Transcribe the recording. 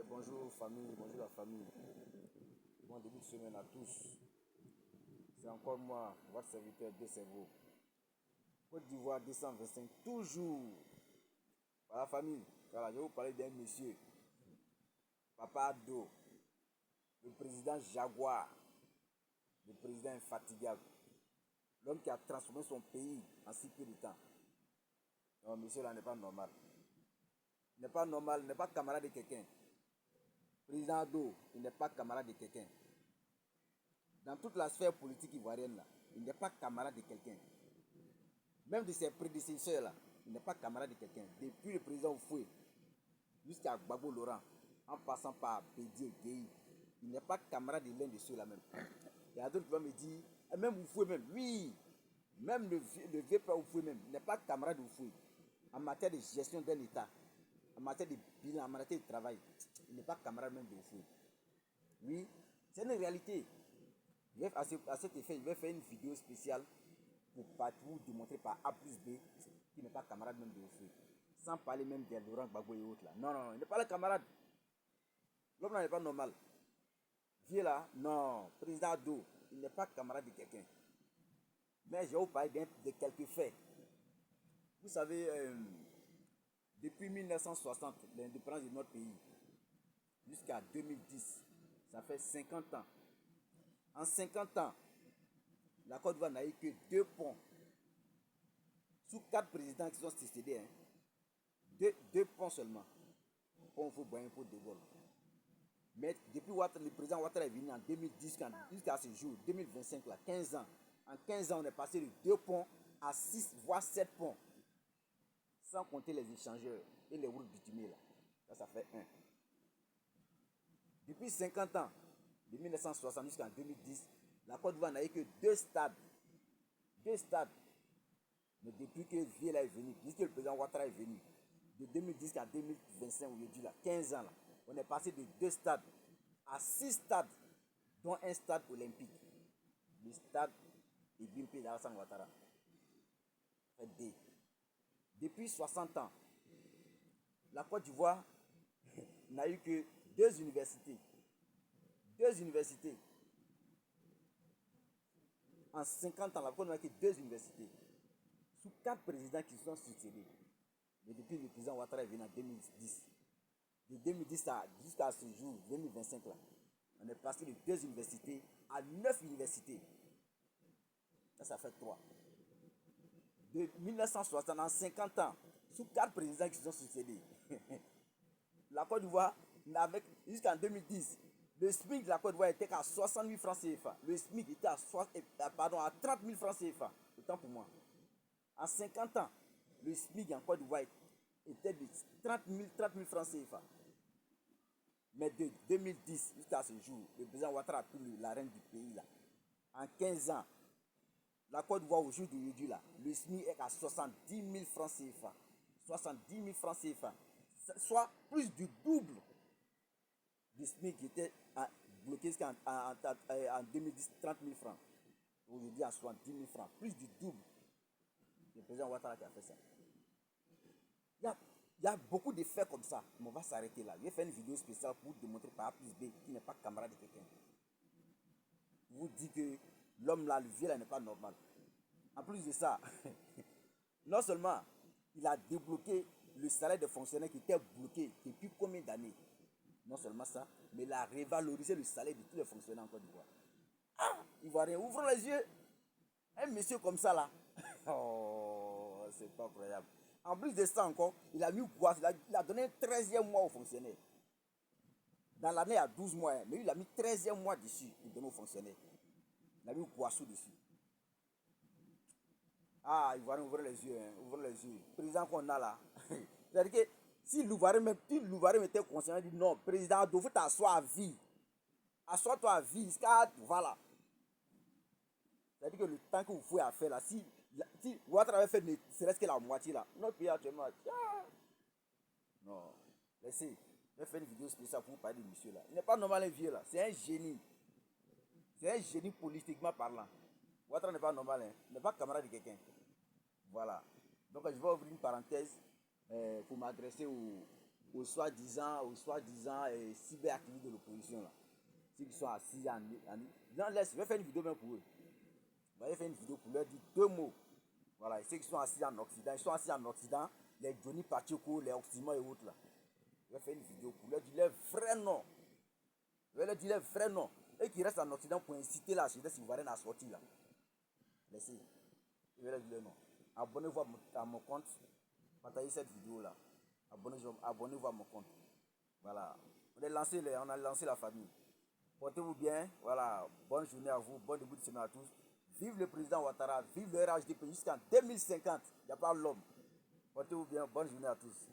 Bonjour famille, bonjour la famille. Bon début de semaine à tous. C'est encore moi, votre serviteur de cerveau. Côte d'Ivoire 225, toujours. Par la famille. Voilà, je vais vous parler d'un monsieur, Papa Ado, le président Jaguar, le président infatigable, l'homme qui a transformé son pays en si peu de temps. Non, monsieur là n'est pas normal. Il n'est pas normal, il n'est pas camarade de quelqu'un. Président Ado, il n'est pas camarade de quelqu'un. Dans toute la sphère politique ivoirienne, là, il n'est pas camarade de quelqu'un. Même de ses prédécesseurs, là, il n'est pas camarade de quelqu'un. Depuis le président Oufoué jusqu'à Gbagbo Laurent, en passant par Bédié Gueye, il n'est pas camarade de l'un de ceux-là même. Il y a d'autres qui vont me dire, même Oufoué même, oui, même le vieux père Oufoué même, il n'est pas camarade d'Oufoué. En matière de gestion d'un État, en matière de bilan, en matière de travail, il n'est pas camarade même d'Oufoué. Oui, c'est une réalité. À cet effet, je vais faire une vidéo spéciale pour vous démontrer par A plus B qu'il n'est pas camarade même de Oufoué. Sans parler même de Laurent Gbagbo et autres là. Non, non, non, il n'est pas le camarade. L'homme n'est pas normal. Vieux là, non. Président Ado, il n'est pas camarade de quelqu'un. Mais je vais vous parler de quelques faits. Vous savez, depuis 1960, l'indépendance de notre pays, jusqu'à 2010, ça fait 50 ans. En 50 ans, la Côte d'Ivoire n'a eu que 2 ponts. Sous 4 présidents qui sont succédés, hein, deux ponts seulement. Pont Fouboyen pour De Gaulle. Mais depuis le président Ouattara est venu en 2010 jusqu'à ce jour, 2025, là, 15 ans. En 15 ans, on est passé de 2 ponts à 6 voire 7 ponts. Sans compter les échangeurs et les routes bitumées. Là. Ça fait 1. Depuis 50 ans, de 1960 jusqu'en 2010, la Côte d'Ivoire n'a eu que 2 stades. 2 stades. Mais depuis que Vieux est venu, puisque le président Ouattara est venu, de 2010 à 2025, aujourd'hui, là, 15 ans, là, on est passé de 2 stades à 6 stades, dont un stade olympique. Le stade Ibimpe d'Alassane Ouattara. Fait D. Depuis 60 ans, la Côte d'Ivoire n'a eu que 2 universités. 2 universités. En 50 ans, la Côte d'Ivoire n'a eu que 2 universités. Sous 4 présidents qui sont succédés. Mais depuis le président Ouattara est venu en 2010. De 2010 jusqu'à ce jour, 2025, là, on est passé de 2 universités à 9 universités. Ça fait 3. De 1960 en 50 ans, sous 4 présidents qui se sont succédés, la Côte d'Ivoire, jusqu'en 2010, le SMIC de la Côte d'Ivoire était qu'à 60 000 francs CFA. Le SMIC était à 30 000 francs CFA. Autant pour moi. En 50 ans, le SMIC en Côte d'Ivoire était de 30 000 francs CFA. Mais de 2010 jusqu'à ce jour, le président Ouattara a pris la reine du pays. Là. En 15 ans, la Côte d'Ivoire au jour d'aujourd'hui, le SMIC est à 70 000 francs CFA. 70 000 francs CFA. Soit plus du double du SMIC qui était bloqué jusqu'en 2010, 30 000 francs. Aujourd'hui, à 70 000 francs. Plus du double. Le président Ouattara qui a fait ça. Il y a beaucoup de faits comme ça, mais on va s'arrêter là. Je vais faire une vidéo spéciale pour vous démontrer par A plus B qui n'est pas camarade de quelqu'un. Je vous dis que l'homme là, le vieux là, n'est pas normal. En plus de ça, non seulement il a débloqué le salaire des fonctionnaires qui était bloqué depuis combien d'années. Non seulement ça, mais il a révalorisé le salaire de tous les fonctionnaires en Côte d'Ivoire. Ah, Ivoirien, ouvrons les yeux. Un monsieur comme ça là. Oh, c'est pas incroyable. En plus de ça encore, il a mis quoi? Il a donné un 13e mois aux fonctionnaires. Dans l'année, il y a 12 mois, mais il a mis 13e mois dessus pour donner aux fonctionnaires. Il a mis Guassou dessus. Ah, il va ouvrir les yeux, hein, ouvrir les yeux. Président qu'on a là. C'est-à-dire que si Louvaré était conscient, il dit non, président, il faut t'asseoir à vie. Assois-toi à vie, voilà. C'est-à-dire que le temps que vous pouvez faire là, si Ouattara avait fait ne serait-ce que la moitié là, notre pays actuellement, non, laissez, je vais faire une vidéo spéciale pour vous parler de monsieur là. Il n'est pas normal un vieux là, c'est un génie. C'est un génie politiquement parlant. Ouattara n'est pas normal, hein. Il n'est pas camarade de quelqu'un. Voilà. Donc je vais ouvrir une parenthèse pour m'adresser aux soi-disant cyberactivistes de l'opposition là. Ceux qui sont assis je vais faire une vidéo même pour eux. Je vais faire une vidéo pour leur dire deux mots. Voilà, et ceux qui sont assis en Occident, ils sont assis en Occident, les Johnny Pacheco, les Oxymore et autres là. Je vais faire une vidéo pour leur dire leur vrai nom. Je vais leur dire leur vrai nom. Et qui restent en Occident pour inciter la jeunesse ivoirienne à sortir là. Laissez. Je vais leur dire leur nom. Abonnez-vous à mon compte. Partagez cette vidéo là. Abonnez-vous à mon compte. Voilà. On a lancé la famille. Portez-vous bien. Voilà. Bonne journée à vous. Bon début de semaine à tous. Vive le président Ouattara. Vive le RHDP jusqu'en 2050. Il n'y a pas l'homme. Portez-vous bien. Bonne journée à tous.